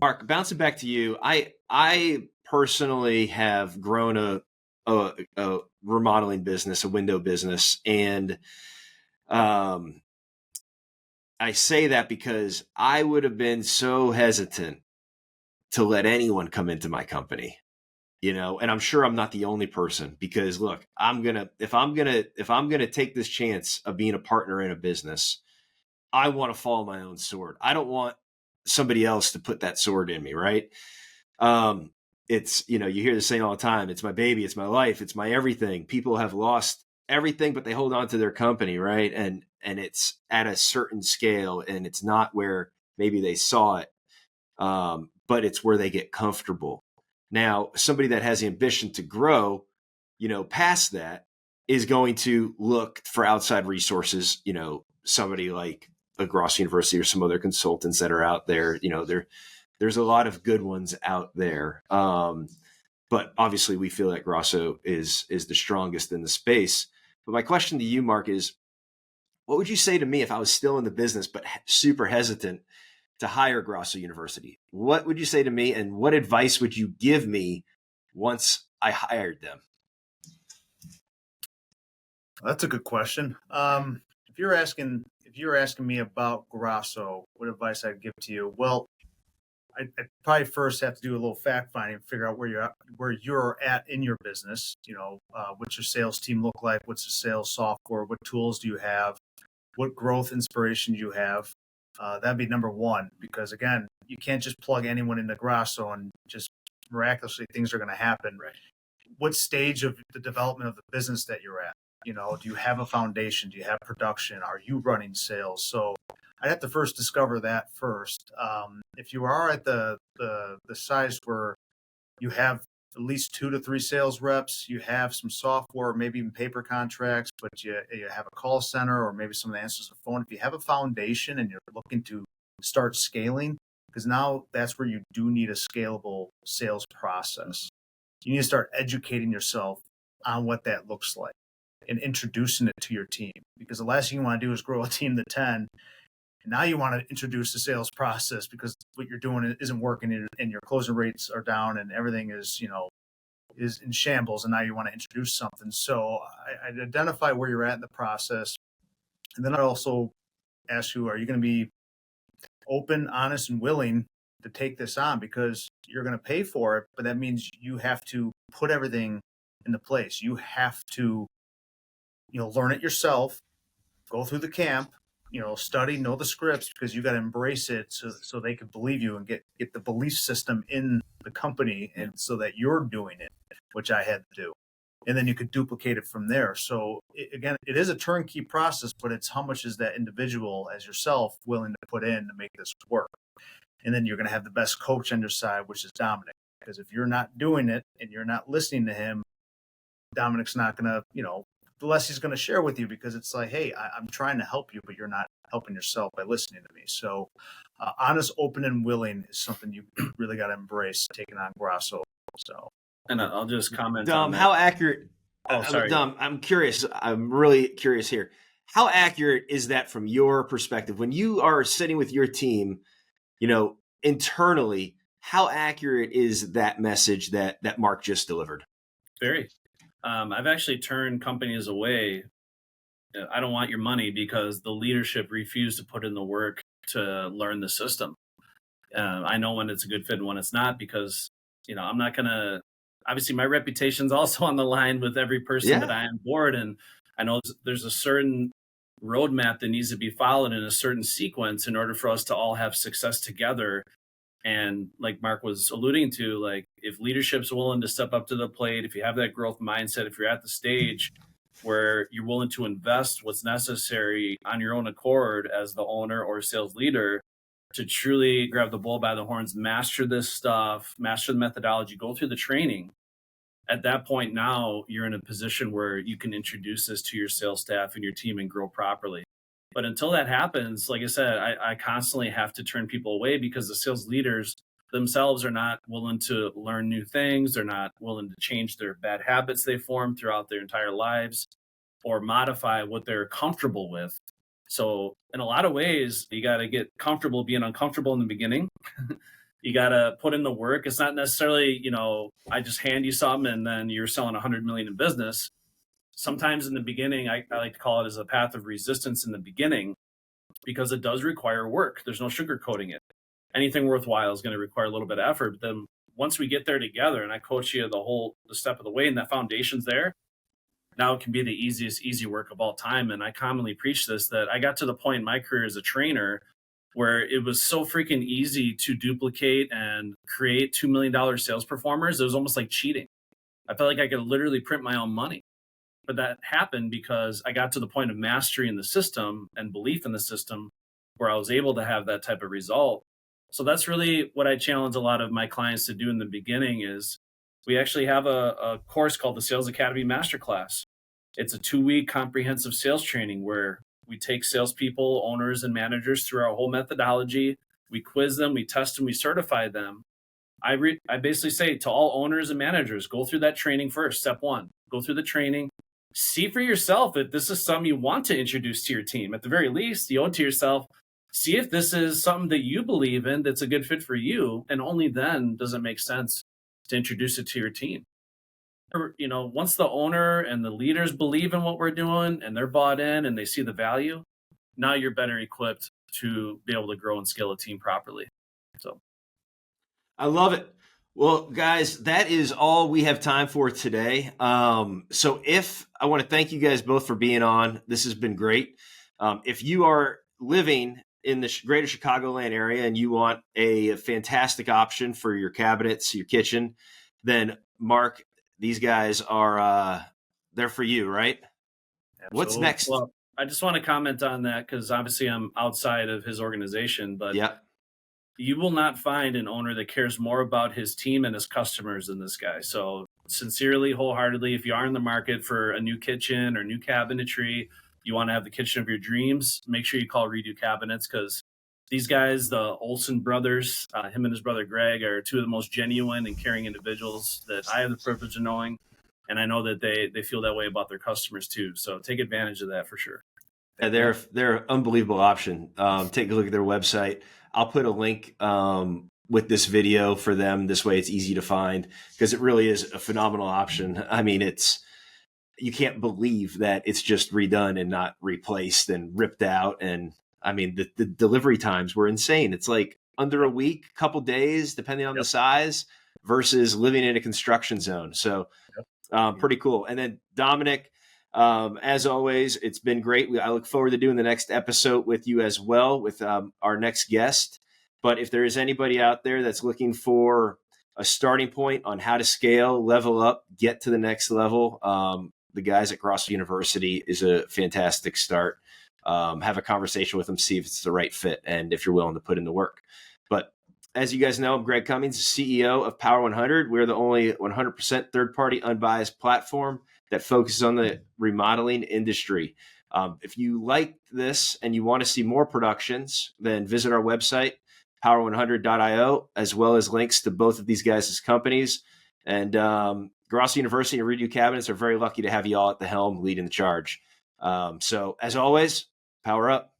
Mark, bouncing back to you, I personally have grown a remodeling business, a window business, and um, I say that because I would have been so hesitant to let anyone come into my company, and I'm sure I'm not the only person because look, if I'm gonna take this chance of being a partner in a business, I want to follow my own sword. I don't want somebody else to put that sword in me, right? It's, you hear this saying all the time, it's my baby, it's my life, it's my everything. People have lost everything, but they hold on to their company, right? And it's at a certain scale, and it's not where maybe they saw it, but it's where they get comfortable. Now, somebody that has the ambition to grow, past that is going to look for outside resources, somebody like a Grosso University or some other consultants that are out there, there's a lot of good ones out there. But obviously we feel that Grosso is the strongest in the space. But my question to you, Mark, is what would you say to me if I was still in the business, but super hesitant to hire Grosso University? What would you say to me, and what advice would you give me once I hired them? That's a good question. If you're asking me about Grosso, what advice I'd give to you? Well, I'd probably first have to do a little fact finding, figure out where you're at in your business. What's your sales team look like? What's the sales software? What tools do you have? What growth inspiration do you have? That'd be number one, because again, you can't just plug anyone into Grosso and just miraculously things are going to happen. Right. What stage of the development of the business that you're at? Do you have a foundation? Do you have production? Are you running sales? So I'd have to first discover that first. If you are at the size where you have at least 2 to 3 sales reps, you have some software, maybe even paper contracts, but you have a call center or maybe someone answers the phone. If you have a foundation and you're looking to start scaling, because now that's where you do need a scalable sales process. You need to start educating yourself on what that looks like and introducing it to your team, because the last thing you want to do is grow a team to 10. And now you want to introduce the sales process because what you're doing isn't working and your closing rates are down and everything is in shambles. And now you want to introduce something. So I'd identify where you're at in the process. And then I'd also ask you, are you going to be open, honest, and willing to take this on? Because you're going to pay for it, but that means you have to put everything into place. You have to learn it yourself, go through the camp, study, know the scripts, because you got to embrace it so they can believe you and get the belief system in the company, and so that you're doing it, which I had to do. And then you could duplicate it from there. So again, it is a turnkey process, but it's how much is that individual as yourself willing to put in to make this work. And then you're going to have the best coach on your side, which is Dominic. Because if you're not doing it and you're not listening to him, Dominic's not going to, the less he's going to share with you, because it's like, hey, I'm trying to help you, but you're not helping yourself by listening to me. So honest, open, and willing is something you really got to embrace taking on Grosso. So, and I'll just comment Dom, on that. how accurate? Oh, sorry. Dom, I'm curious. I'm really curious here. How accurate is that from your perspective when you are sitting with your team, internally? How accurate is that message that Mark just delivered? Very. I've actually turned companies away. I don't want your money because the leadership refused to put in the work to learn the system. I know when it's a good fit and when it's not, because, I'm not going to, obviously my reputation's also on the line with every person that I onboard. And I know there's a certain roadmap that needs to be followed in a certain sequence in order for us to all have success together. And like Mark was alluding to, like if leadership's willing to step up to the plate, if you have that growth mindset, if you're at the stage where you're willing to invest what's necessary on your own accord as the owner or sales leader to truly grab the bull by the horns, master this stuff, master the methodology, go through the training. At that point, now you're in a position where you can introduce this to your sales staff and your team and grow properly. But until that happens, like I said, I constantly have to turn people away because the sales leaders themselves are not willing to learn new things. They're not willing to change their bad habits they formed throughout their entire lives or modify what they're comfortable with. So in a lot of ways, you got to get comfortable being uncomfortable in the beginning. You got to put in the work. It's not necessarily, I just hand you something and then you're selling 100 million in business. Sometimes in the beginning, I like to call it as a path of resistance in the beginning, because it does require work. There's no sugarcoating it. Anything worthwhile is going to require a little bit of effort. But then once we get there together and I coach you the step of the way and that foundation's there, now it can be the easy work of all time. And I commonly preach this, that I got to the point in my career as a trainer where it was so freaking easy to duplicate and create $2 million sales performers. It was almost like cheating. I felt like I could literally print my own money. But that happened because I got to the point of mastery in the system and belief in the system where I was able to have that type of result. So that's really what I challenge a lot of my clients to do in the beginning. Is we actually have a course called the Sales Academy Masterclass. It's a 2-week comprehensive sales training where we take salespeople, owners, and managers through our whole methodology. We quiz them, we test them, we certify them. I basically say to all owners and managers, go through that training first. Step 1, go through the training. See for yourself if this is something you want to introduce to your team. At the very least, you owe it to yourself. See if this is something that you believe in that's a good fit for you. And only then does it make sense to introduce it to your team. Once the owner and the leaders believe in what we're doing and they're bought in and they see the value, now you're better equipped to be able to grow and scale a team properly. So I love it. Well, guys, that is all we have time for today. So I want to thank you guys both for being on. This has been great. If you are living in the greater Chicagoland area and you want a fantastic option for your cabinets, your kitchen, then Mark, these guys are there for you, right? Absolutely. What's next? Well, I just want to comment on that because obviously I'm outside of his organization, but yeah. You will not find an owner that cares more about his team and his customers than this guy. So sincerely, wholeheartedly, if you are in the market for a new kitchen or new cabinetry, you want to have the kitchen of your dreams, make sure you call Redo Cabinets, because these guys, the Olsen brothers, him and his brother Greg, are two of the most genuine and caring individuals that I have the privilege of knowing. And I know that they feel that way about their customers too. So take advantage of that for sure. Yeah, they're an unbelievable option. Take a look at their website. I'll put a link with this video for them. This way it's easy to find because it really is a phenomenal option. I mean, you can't believe that it's just redone and not replaced and ripped out. And I mean, the delivery times were insane. It's like under a week, couple days, depending on the size, versus living in a construction zone. So pretty cool. And then Dominic, as always, it's been great. I look forward to doing the next episode with you as well with our next guest. But if there is anybody out there that's looking for a starting point on how to scale, level up, get to the next level, the guys at Grosso University is a fantastic start. Have a conversation with them, see if it's the right fit and if you're willing to put in the work. But as you guys know, I'm Greg Cummings, CEO of Power100. We're the only 100% third-party unbiased platform that focuses on the remodeling industry. If you like this and you want to see more productions, then visit our website, power100.io, as well as links to both of these guys' companies. And Grosso University and Redo Cabinets are very lucky to have you all at the helm leading the charge. So as always, power up.